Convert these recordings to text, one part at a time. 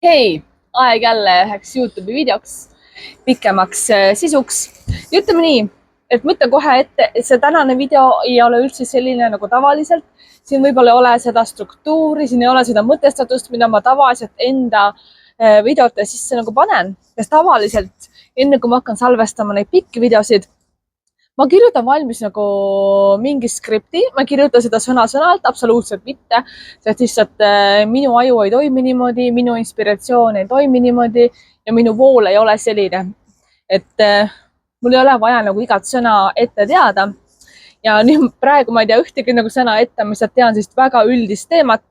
Hei, aeg jälle üheks YouTube'i videoks, pikemaks sisuks. Ja ütleme nii, et ma ütlen kohe ette, et see tänane video ei ole üldse selline nagu tavaliselt. Siin võib-olla ei ole seda struktuuri, siin ei ole seda mõtestatust, mida ma tavaliselt enda videote sisse nagu panen. Sest tavaliselt, enne kui ma hakkan salvestama neid pikki videosid, ma kirjutan valmis nagu mingi skripti, ma ei kirjuta seda sõna-sõnalt, absoluutselt mitte, sest lihtsalt minu aju ei toimi niimoodi, minu inspiratsioon ei toimi niimoodi ja minu vool ei ole selline, et mul ei ole vaja nagu igat sõna ette teada. Ja nüüd praegu ma ei tea ühtegi nagu sõna ette, ma lihtsalt tean sellist väga üldist teemat.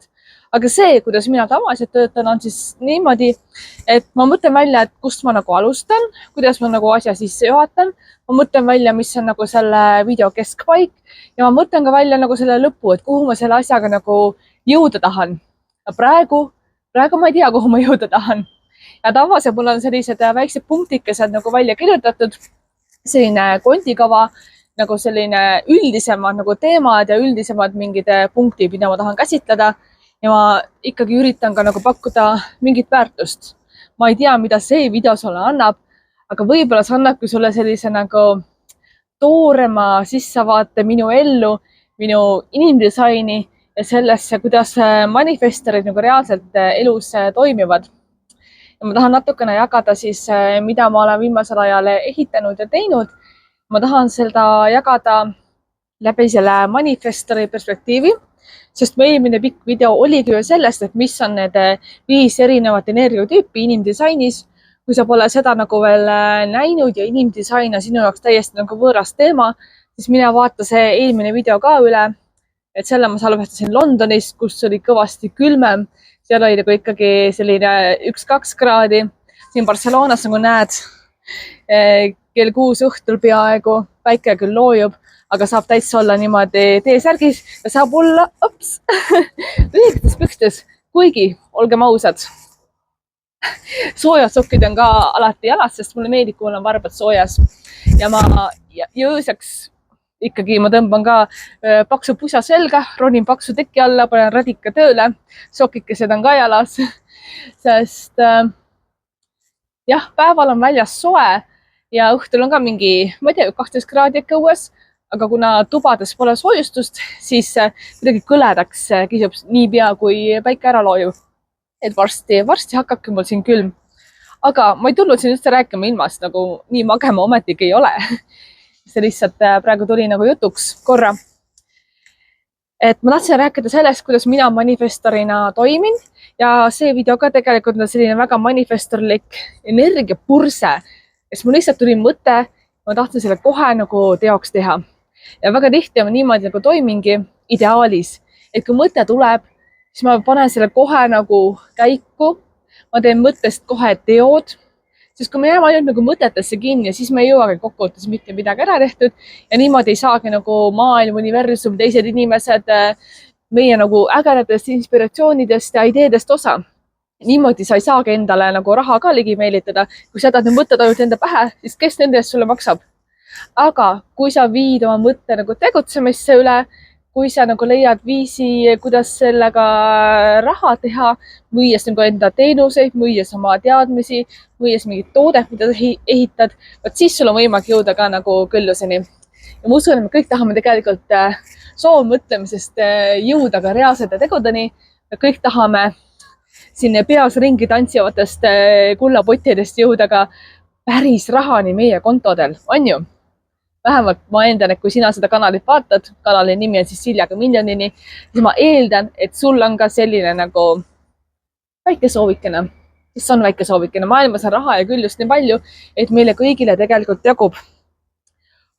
Aga see, kuidas mina tavaliselt töötan, on siis niimoodi, et ma mõtlen välja, et kust ma nagu alustan, kuidas ma nagu asja sisse juhatan. Ma mõtlen välja, mis on nagu selle video keskpaik ja ma mõtlen ka välja nagu selle lõpu, et kuhu ma selle asjaga nagu jõuda tahan. Ja praegu ma ei tea, kuhu ma jõuda tahan. Ja tavaliselt mul on sellised väiksed punktikesed nagu välja kirjutatud, selline kondikava, nagu selline üldisemad nagu teemad ja üldisemad mingid punktid, mida ma tahan käsitleda. Ja ma ikkagi üritan ka nagu pakkuda mingit väärtust. Ma ei tea, mida see video sulle annab, aga võib-olla see annabki sulle sellise nagu toorema sissevaate minu ellu, minu inimdisaini ja sellesse, kuidas manifestorid nagu reaalselt elus toimivad. Ja ma tahan natukene jagada siis, mida ma olen viimasel ajal ehitanud ja teinud. Ma tahan seda jagada läbi selle manifestori perspektiivi. Sest mu eelmine pikk video oligi ju sellest, et mis on need 5 erinevat energiatüüpi inimdisainis. Kui sa pole seda nagu veel näinud ja inimdisain on sinu jaoks täiesti nagu võõras teema, siis mine vaata see eelmine video ka üle. Et selle ma salvestasin Londonis, kus oli kõvasti külmem. Seal oli nagu ikkagi selline 1-2 kraadi. Siin Barcelonas nagu näed, kell 6 õhtul peaaegu, päike küll loojub. Aga saab täitsa olla niimoodi T-särgis ja saab olla lühikestes pükstes, kuigi olgem ausad. Soojad sokid on ka alati jalas, sest mulle meeldib, kui mul on varbad soojas. Ja ööseks ikkagi ma tõmban ka paksu pusa selga, ronin paksu teki alla, panen radika tööle, sokikesed on ka jalas. Sest jah, päeval on väljas soe ja õhtul on ka mingi, ma ei tea, 12 kraadi ikka õues. Aga kuna tubades pole soojustust, siis midagi kõledaks kisub nii pea, kui päike ära loojub. Et varsti hakkabki mul siin külm. Aga ma ei tulnud siin üldse rääkima ilmast, nagu nii magema ometigi ei ole. See lihtsalt praegu tuli nagu jutuks korra. Et ma tahtsin rääkida sellest, kuidas mina manifestorina toimin. Ja see video ka tegelikult on selline väga manifestorlik energiapurse. Sest mul lihtsalt tuli mõte, ma tahtsin selle kohe nagu teoks teha. Ja väga tihti on niimoodi nagu toimingi ideaalis, et kui mõte tuleb, siis ma panen selle kohe nagu käiku, ma teen mõttest kohe teod, sest kui me jääme ainult nagu mõtetesse kinni, siis me ei jõuagi kokkuvõttes mitte midagi ära tehtud ja niimoodi ei saagi nagu maailm, universum, teised inimesed meie nagu ägedatest inspiratsioonidest ja ideedest osa. Niimoodi sa ei saagi endale nagu raha ka ligi meelitada, kui sa jätad need mõtted ainult enda pähe, siis kes nende eest sulle maksab? Aga kui sa viid oma mõtte nagu tegutsemisse üle, kui sa nagu leiad viisi, kuidas sellega raha teha, müües nagu enda teenuseid, müües oma teadmisi, müües mingit toodet, mida ehitad, siis sul on võimalik jõuda ka nagu külluseni. Ja ma usun, et me kõik tahame tegelikult soovmõtlemisest jõuda ka reaalsete tegudeni. Me kõik tahame sinne peas ringi tantsivatest kullapottidest jõuda ka päris rahani meie kontodel, on ju? Vähemalt ma eeldan, et kui sina seda kanalit vaatad, kanali nimi on siis Siljaga miljonini, siis ma eeldan, et sul on ka selline nagu väike soovikene. Mis on väike soovikene? Maailmas on raha ja küllust nii palju, et meile kõigile tegelikult jagub.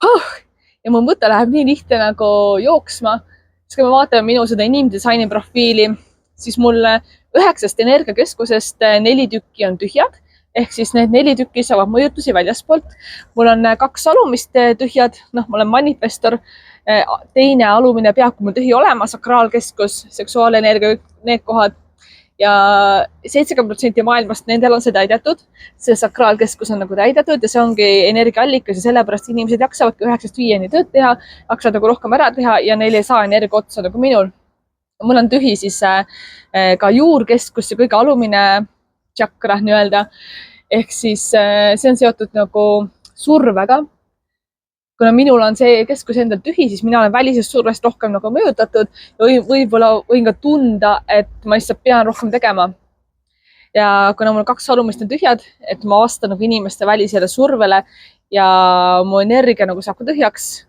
Ja mu mõte läheb nii lihtne nagu jooksma. Siis kui me vaatame minu seda inimdisaini profiili, siis mul 9 energiakeskusest 4 tükki on tühjad. Ehk siis need 4 tükki saavad mõjutusi väljaspoolt. Mul on 2 alumist tühjad, ma olen manifestor. Teine alumine peab mul tühi olema, sakraalkeskus, seksuaalenergia, need kohad. Ja 70% maailmast nendel on see täidetud. See sakraalkeskus on nagu täidetud ja see ongi energiaallikas ja sellepärast inimesed jaksavadki 9-5 tööd teha, jaksavad nagu rohkem ära teha ja neil ei saa energia otsa nagu minul. Mul on tühi siis ka juurkeskus ja kõige alumine tšakra nii-öelda. Ehk siis see on seotud nagu survega. Kuna minul on see keskus endal tühi, siis mina olen välisest survest rohkem nagu mõjutatud ja võib-olla võin ka tunda, et ma lihtsalt pean rohkem tegema. Ja kuna mul 2 solumist on tühjad, et ma vastan nagu inimeste välisele survele ja mu energia nagu saab ka tühjaks,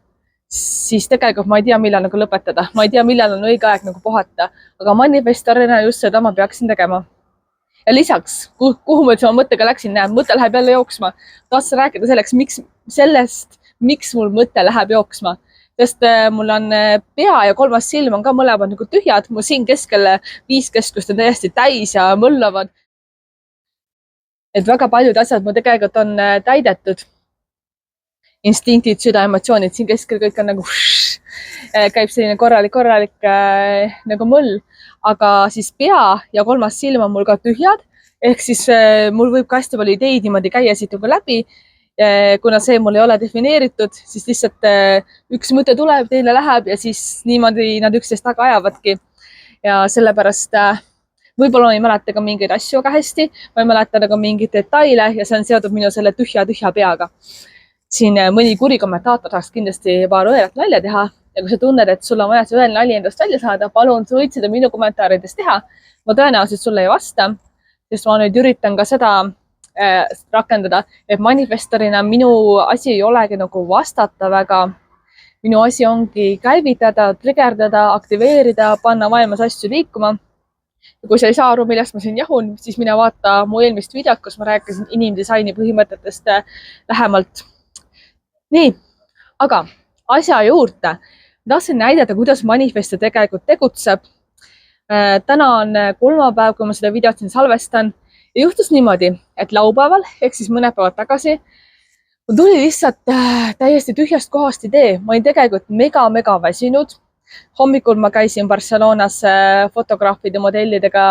siis tegelikult ma ei tea, millal nagu lõpetada. Ma ei tea, millal on õige aeg nagu puhata, aga manifestorina just seda ma peaksin tegema. Ja lisaks, kuhu ma üldse oma mõttega läksin, mõte läheb jälle jooksma. Tahtsin rääkida miks mul mõte läheb jooksma. Sest mul on pea ja 3. silm on ka mõlemad nagu tühjad. Mu siin keskel 5 keskust on täiesti täis ja mõllavad. Et väga paljud asjad mu tegelikult on täidetud. Instinktid, süda, emotsioonid, siin keskel kõik on nagu käib selline korralik nagu mõll. Aga siis pea ja 3. silm on mul ka tühjad. Ehk siis mul võib ka hästi palju ideid niimoodi käia siit nagu läbi. Kuna see mul ei ole defineeritud, siis lihtsalt üks mõte tuleb, teile läheb ja siis niimoodi nad üksteist taga ajavadki. Ja sellepärast võib-olla ma ei mäleta ka mingeid asju väga hästi, ma ei mäleta nagu mingeid detaile ja see on seotud minu selle tühja peaga. Siin mõni kuri kommentaator saaks kindlasti paar õelat nalja teha ja kui sa tunned, et sul on vaja see õel nali endast välja saada, palun, sa võid seda minu kommentaarides teha. Ma tõenäoliselt sulle ei vasta, sest ma nüüd üritan ka seda rakendada, et manifestorina minu asi ei olegi nagu vastata väga. Minu asi ongi käivitada, trigerdada, aktiveerida, panna maailmas asju liikuma. Ja kui sa ei saa aru, millest ma siin jahun, siis mine vaata mu eelmist videot, kus ma rääkisin inimdisaini põhimõtetest lähemalt. Nii, aga asja juurde. Tahtsin näidata, kuidas manifesto tegelikult tegutseb. Täna on kolmapäev, kui ma seda videot siin salvestan. Ja juhtus niimoodi, et laupäeval, ehk siis mõned päevad tagasi, mul tuli lihtsalt täiesti tühjast kohast idee. Ma olin tegelikult mega väsinud. Hommikul ma käisin Barcelonas fotograafide, modellidega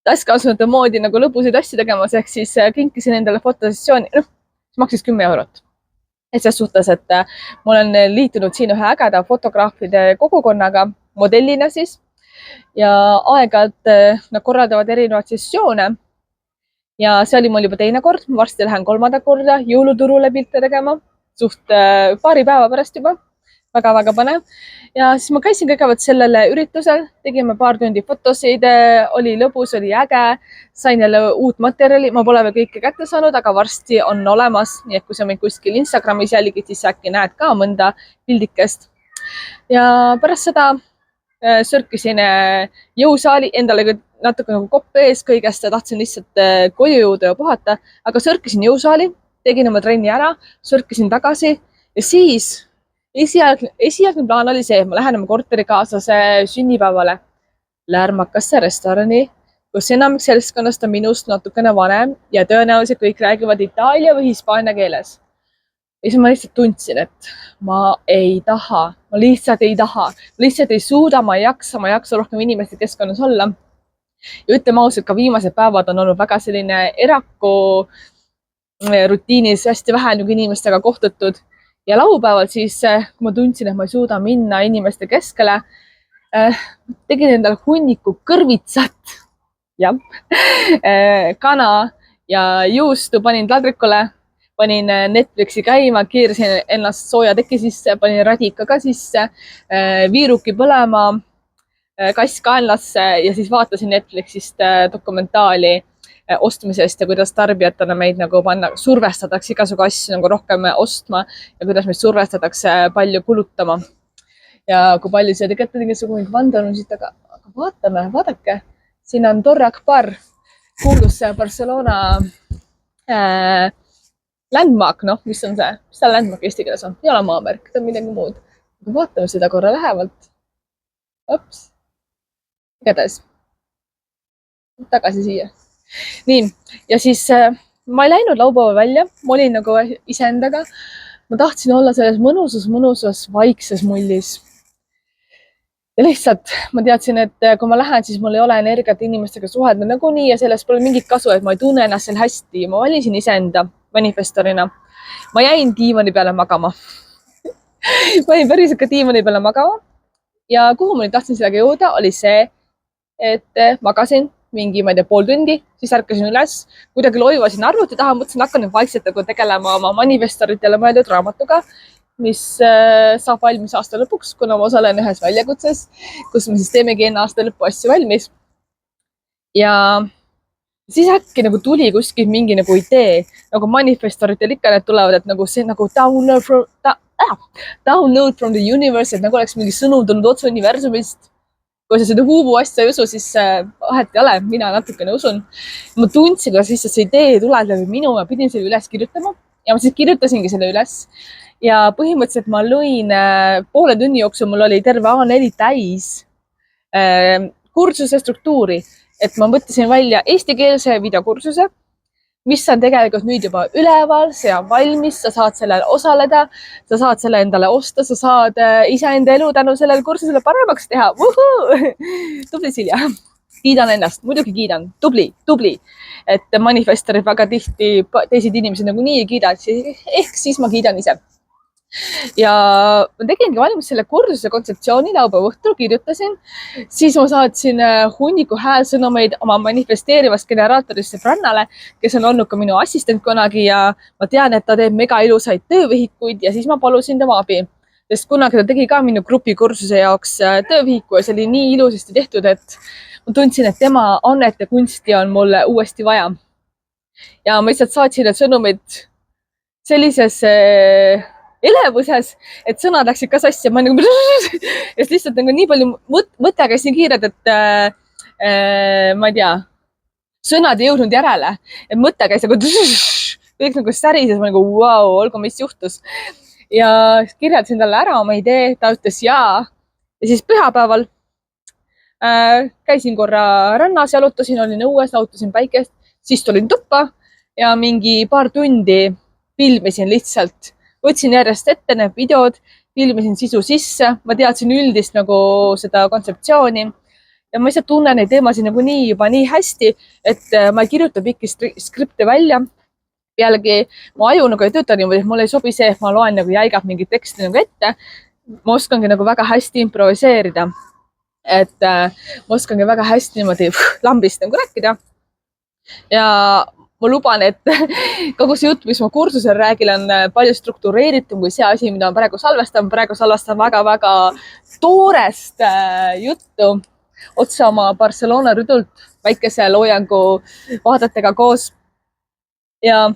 täiskasvanute moodi nagu lõbusaid asju tegemas, ehk siis kinkisin endale fotosessiooni, see maksis 10 eurot. Et selles suhtes, et ma olen liitunud siin ühe ägeda fotograafide kogukonnaga, modellina siis. Ja aeg-ajalt nad korraldavad erinevaid sessioone ja see oli mul juba teine kord, ma varsti lähen 3. korda jõuluturule pilte tegema, suht paari päeva pärast juba, väga põnev. Ja siis ma käisin kõigepealt sellele üritusel, tegime paar tundi fotosid, oli lõbus, oli äge, sain jälle uut materjali, ma pole veel kõike kätte saanud, aga varsti on olemas, nii et kui sa mind kuskil Instagramis jälgid, siis äkki näed ka mõnda pildikest. Ja pärast seda sörkisin jõusaali, endale natuke nagu kopp ees kõigest ja tahtsin lihtsalt koju jõuda ja puhata, aga sörkisin jõusaali, tegin oma trenni ära, sörkisin tagasi ja siis esialgne plaan oli see, et ma lähen oma korterikaaslase sünnipäevale lärmakasse restorani, kus enamik seltskonnast on minust natukene vanem ja tõenäoliselt kõik räägivad itaalia või hispaania keeles. Ja siis ma lihtsalt tundsin, et ma ei taha, ma lihtsalt ei taha, ma lihtsalt ei suuda, ma ei jaksa rohkem inimeste keskkonnas olla. Ja ütleme ausalt, ka viimased päevad on olnud väga selline eraku rutiinis hästi vähe inimestega kohtutud. Ja laupäeval siis, kui ma tundsin, et ma ei suuda minna inimeste keskele, tegin endale hunniku kõrvitsat, kana ja juustu panin ladrikule. Panin Netflixi käima, keerasin ennast sooja teki sisse, panin radika ka sisse, viiruki põlema, kass kaenlasse ja siis vaatasin Netflixist dokumentaali ostmisest ja kuidas tarbijatena meid nagu survestatakse igasugu asju nagu rohkem ostma ja kuidas meid survestatakse palju kulutama. Ja kui palju see tegelikult on igasugune vandanusid, aga vaatame, vaadake, siin on Torre Akbar, kuulus Barcelona landmark, mis on see? Mis ta landmark eesti keeles on? Ei ole maamärk, ta on midagi muud. Vaatame seda korra lähemalt. Ops. Igatahes. Tagasi siia. Nii, ja siis ma ei läinud laupäeva välja. Ma olin nagu iseendaga. Ma tahtsin olla selles mõnusas, vaikses mullis. Ja lihtsalt ma teadsin, et kui ma lähen, siis mul ei ole energiat inimestega suhelda nagunii ja sellest pole mingit kasu, et ma ei tunne ennast seal hästi. Ma valisin iseenda manifestorina. Ma jäin diivani peale magama. Ma jäin päriselt ka diivani peale magama. Ja kuhu ma nüüd tahtsin sellega jõuda, oli see, et magasin mingi, ma ei tea, pool tundi, siis ärkasin üles, kuidagi loivasin arvuti taha, mõtlesin, hakkan nüüd vaikselt nagu tegelema oma manifestoritele mõeldud raamatuga, mis saab valmis aasta lõpuks, kuna ma osalen ühes väljakutses, kus me siis teemegi enne aasta lõppu asju valmis. Ja siis äkki nagu tuli kuskil mingi nagu idee, nagu manifestoritel ikka need tulevad, et nagu see nagu download from the universe, et nagu oleks mingi sõnum tulnud otse universumist. Kui sa seda huubu asja ei usu, siis vahet ei ole, mina natukene usun. Ma tundsin, kuidas lihtsalt see idee tuleb läbi minu, ma pidin selle üles kirjutama ja ma siis kirjutasingi selle üles. Ja põhimõtteliselt ma lõin poole tunni jooksul, mul oli terve A4 täis kursuse struktuuri, et ma mõtlesin välja eestikeelse videokursuse, mis on tegelikult nüüd juba üleval, see on valmis, sa saad sellel osaleda, sa saad selle endale osta, sa saad iseenda elu tänu sellele kursusele paremaks teha. Tubli Silja, kiidan ennast, muidugi kiidan, tubli, et manifestorid väga tihti teised inimesed nagunii ei kiida, ehk siis ma kiidan ise. Ja ma tegingi valmis selle kursuse kontseptsiooni laupäeva õhtul, kirjutasin, siis ma saatsin hunniku häälsõnumeid oma manifesteerivast generaatorist sõbrannale, kes on olnud ka minu assistent kunagi ja ma tean, et ta teeb mega ilusaid töövihikuid ja siis ma palusin tema abi, sest kunagi ta tegi ka minu grupikursuse jaoks töövihiku ja see oli nii ilusasti tehtud, et ma tundsin, et tema annet ja kunsti on mulle uuesti vaja. Ja ma lihtsalt saatsin need sõnumid sellises elevuses, et sõnad läksid ka sassi ja ma nagu ja lihtsalt nagu nii palju mõte käis nii kiired, et ma ei tea, sõnad ei jõudnud järele, et mõte käis nagu kõik nagu särises, ma nagu vau, olgu, mis juhtus. Ja kirjeldasin talle ära oma idee, ta ütles jaa. Ja siis pühapäeval käisin korra rannas, jalutasin, olin õues, nautisin päikest, siis tulin tuppa ja mingi paar tundi filmisin lihtsalt. Võtsin järjest ette need videod, filmisin sisu sisse, ma teadsin üldist nagu seda kontseptsiooni ja ma lihtsalt tunnen neid teemasid nagu juba nii hästi, et ma ei kirjuta pikki skripte välja. Pealegi mu aju nagu ei tööta niimoodi, et mul ei sobi see, et ma loen nagu jäigalt mingit teksti nagu ette. Ma oskangi nagu väga hästi improviseerida, et ma oskangi väga hästi niimoodi lambist nagu rääkida. Ja ma luban, et kogu see jutt, mis ma kursusel räägin, on palju struktureeritum kui see asi, mida ma praegu salvestan. Praegu salvestan väga-väga toorest juttu otsa oma Barcelona rüdult väikese loojangu vaadetega koos. Ja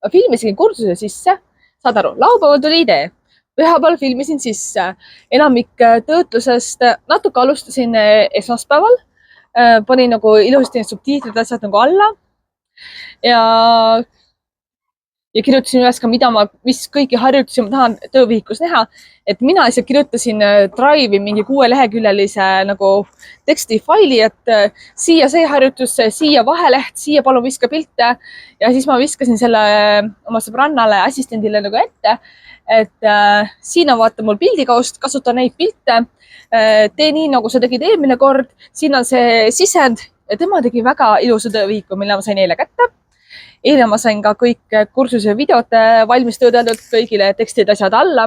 ma filmisin kursuse sisse, saad aru, laupäeval tuli idee. Pühapäeval filmisin sisse, enamik töötlusest natuke alustasin esmaspäeval, panin nagu ilusasti subtiitrid asjad nagu alla. Ja kirjutasin üles ka, mis kõiki harjutusi ma tahan töövihikus näha, et mina lihtsalt kirjutasin Drive'i mingi 6-leheküljelise nagu tekstifaili, et siia see harjutus, siia vaheleht, siia palun viska pilte ja siis ma viskasin selle oma sõbrannale, assistendile nagu ette, et siin on vaata mul pildikaust, kasuta neid pilte, tee nii, nagu sa tegid eelmine kord, siin on see sisend ja tema tegi väga ilusa töövihiku, mille ma sain eile kätte. Eile ma sain ka kõik kursuse videod valmis töödeldud, kõigile tekstid asjad alla,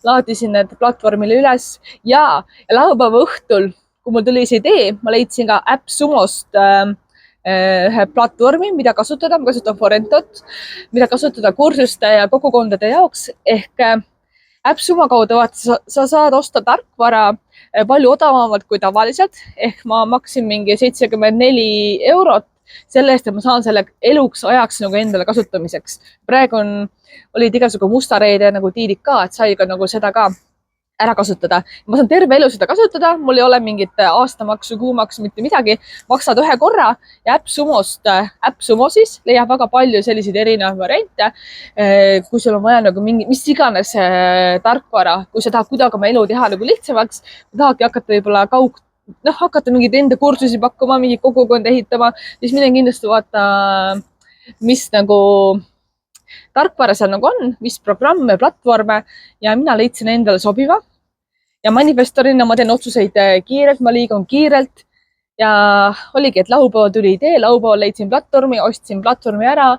laadisin need platvormile üles ja laupäeva õhtul, kui mul tuli see idee, ma leidsin ka AppSumost ühe platvormi, mida kasutada, ma kasutan Forentot, mida kasutada kursuste ja kogukondade jaoks ehk AppSumo kaudu sa saad osta tarkvara palju odavamalt kui tavaliselt ehk ma maksin mingi 74 €. Selle eest, et ma saan selle eluks ajaks nagu endale kasutamiseks. Praegu olid igasugu mustareede nagu diilid ka, et sai ka nagu seda ka ära kasutada. Ma saan terve elu seda kasutada, mul ei ole mingit aastamaksu, kuumaksu, mitte midagi. Maksad ühe korra ja AppSumosis leiab väga palju selliseid erinevaid variante. Kui sul on vaja nagu mingi, mis iganes tarkvara, kui sa tahad kuidagi oma elu teha nagu lihtsamaks, tahadki hakata võib-olla hakata mingeid enda kursusi pakkuma, mingi kogukonda ehitama, siis mine kindlasti vaata, mis nagu tarkvara seal nagu on, mis programme, platvorme ja mina leidsin endale sobiva. Ja manifestorina ma teen otsuseid kiirelt, ma liigun kiirelt ja oligi, et laupäeval tuli idee, laupäeval leidsin platvormi, ostsin platvormi ära,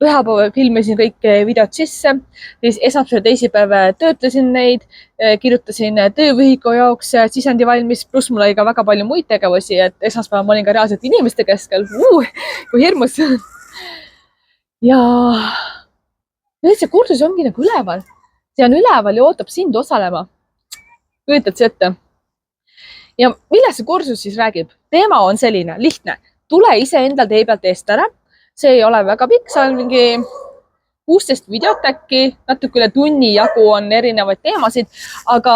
pühapäeval filmisin kõik videod sisse, siis esmaspäev, teisipäev töötlesin neid, kirjutasin töövühiku jaoks sisendi valmis, pluss mul oli ka väga palju muid tegevusi, et esmaspäeval ma olin ka reaalselt inimeste keskel, kui hirmus. Ja nüüd see kursus ongi nagu üleval, see on üleval ja ootab sind osalema. Kujutad see ette? Ja millest see kursus siis räägib? Teema on selline, lihtne. Tule iseendal tee pealt eest ära. See ei ole väga pikk, see on mingi 16 videot äkki, natuke üle tunni jagu on erinevaid teemasid, aga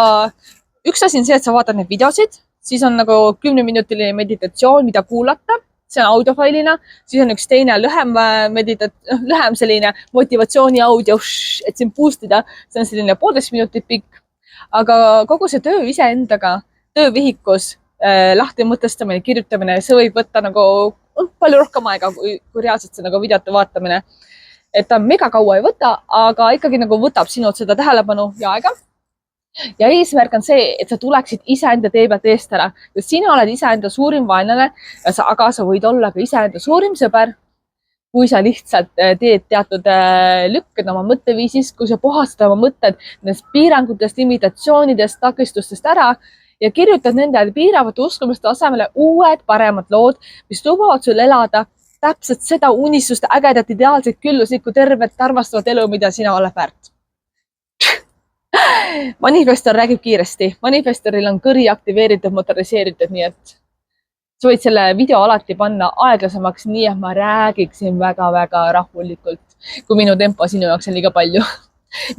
üks asi on see, et sa vaatad neid videosid, siis on nagu 10-minutiline meditatsioon, mida kuulata, see on audiofailina, siis on üks teine lühem selline motivatsiooni audio, et sind boost ida, see on selline 1,5 minutit pikk, aga kogu see töö iseendaga, töövihikus, lahti mõtestamine, kirjutamine, see võib võtta nagu palju rohkem aega kui reaalselt see nagu videote vaatamine. Et ta mega kaua ei võta, aga ikkagi nagu võtab sinult seda tähelepanu ja aega. Ja eesmärk on see, et sa tuleksid iseenda tee pealt eest ära. Sina oled iseenda suurim vaenlane, aga sa võid olla ka iseenda suurim sõber, kui sa lihtsalt teed teatud lükked oma mõtteviisis, kui sa puhastad oma mõtted nendest piirangutest, limitatsioonidest, takistustest ära ja kirjutad nende piiravate uskumuste asemele uued paremad lood, mis lubavad sul elada täpselt seda unistuste ägedat, ideaalset, külluslikku, tervet, armastavat elu, mida sina oled väärt. Manifestor räägib kiiresti. Manifestoril on kõri aktiveeritud, motoriseeritud, nii et sa võid selle video alati panna aeglasemaks, nii et ma räägiksin väga-väga rahulikult, kui minu tempo sinu jaoks on liiga palju.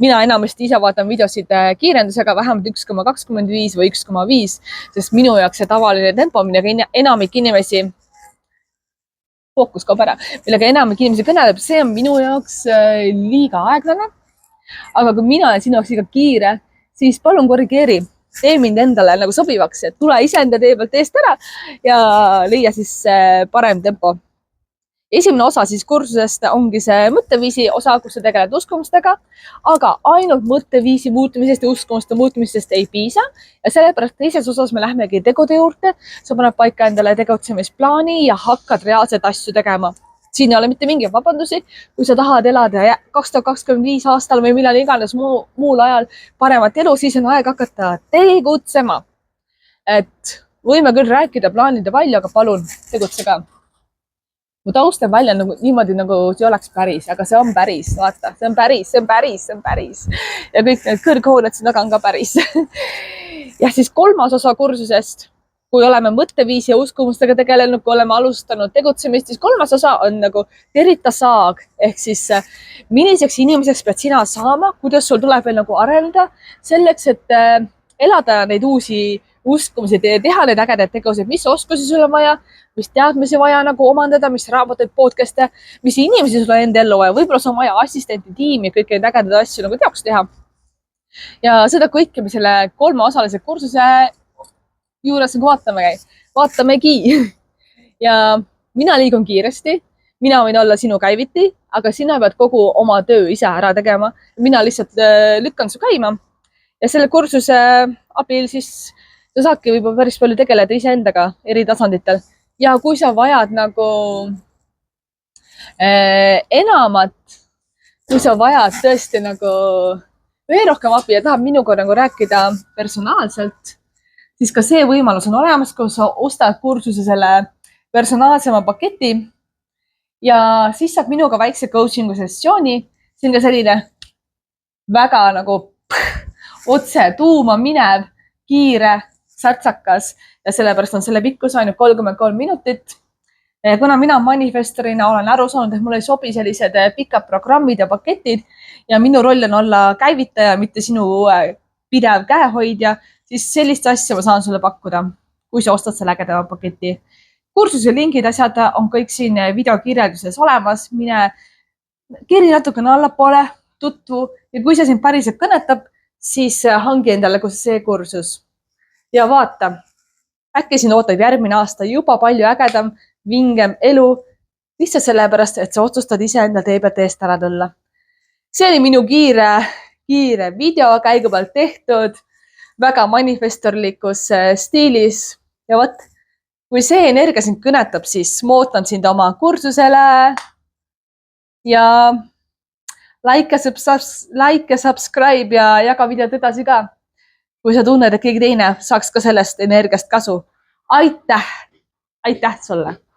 Mina enamasti ise vaatan videosid kiirendusega vähemalt 1,25 või 1,5, sest minu jaoks see tavaline tempo, millega enamik inimesi fookus kaob ära, millega enamik inimesi kõneleb, see on minu jaoks liiga aeglane. Aga kui mina olen sinu jaoks liiga kiire, siis palun korrigeeri, tee mind endale nagu sobivaks, et tule iseenda tee pealt eest ära ja leia siis parem tempo. Esimene osa siis kursusest ongi see mõtteviisi osa, kus sa tegeled uskumustega, aga ainult mõtteviisi muutumisest ja uskumuste muutumisest ei piisa. Ja sellepärast teises osas me lähmegi tegude juurde. Sa paned paika endale tegutsemisplaani ja hakkad reaalselt asju tegema. Siin ei ole mitte mingeid vabandusi, kui sa tahad elada 2025 aastal või millal iganes muul ajal paremat elu, siis on aeg hakata tegutsema. Et võime küll rääkida plaanide palju, aga palun tegutse ka. Mu taust on välja niimoodi, nagu see oleks päris, aga see on päris, vaata, see on päris, see on päris, see on päris. Ja kõik need kõrghooned siin taga on ka päris. Ja siis kolmas osa kursusest, kui oleme mõtteviisi ja uskumustega tegelenud, kui oleme alustanud tegutsemist, siis kolmas osa on nagu terita saag. Ehk siis milliseks inimeseks pead sina saama, kuidas sul tuleb veel nagu areneda selleks, et elada neid uusi uskumusi, teha neid ägedaid tegusid, mis oskusi sul on vaja, mis teadmisi vaja nagu omandada, mis raamatuid, podcast'e, mis inimesi sul on enda ellu vaja, võib-olla sul on vaja assistenti, tiimi, kõiki neid ägedaid asju nagu teoks teha. Ja seda kõike me selle 3-osalise kursuse juures vaatamegi. Ja mina liigun kiiresti, mina võin olla sinu käiviti, aga sina pead kogu oma töö ise ära tegema. Mina lihtsalt lükkan su käima ja selle kursuse abil siis sa saadki võib-olla päris palju tegeleda iseendaga eri tasanditel. Ja kui sa vajad nagu enamat, kui sa vajad tõesti nagu veel rohkem abi ja tahad minuga nagu rääkida personaalselt, siis ka see võimalus on olemas, kui sa ostad kursuse selle personaalsema paketi ja siis saab minuga väikse coachingu sessiooni. See on ka selline väga nagu otse tuuma minev, kiire, särtsakas ja sellepärast on selle pikkus ainult 33 minutit. Kuna mina manifestorina olen aru saanud, et mul ei sobi sellised pikad programmid ja paketid ja minu roll on olla käivitaja, mitte sinu pidev käehoidja, siis sellist asja ma saan sulle pakkuda, kui sa ostad selle ägedama paketi. Kursuse lingid, asjad on kõik siin videokirjelduses olemas. Mine kiri natukene allapoole, tutvu ja kui see sind päriselt kõnetab, siis hangi endale see kursus. Ja vaata, äkki siin ootab järgmine aasta juba palju ägedam, vingem elu, lihtsalt sellepärast, et sa otsustad iseenda tee pealt eest ära tulla. See oli minu kiire video käigu pealt tehtud, väga manifestorlikus stiilis ja võt, kui see energia sind kõnetab, siis ma ootan sind oma kursusele ja like, subscribe ja jaga videot edasi ka. Kui sa tunned, et keegi teine saaks ka sellest energiast kasu. Aitäh sulle!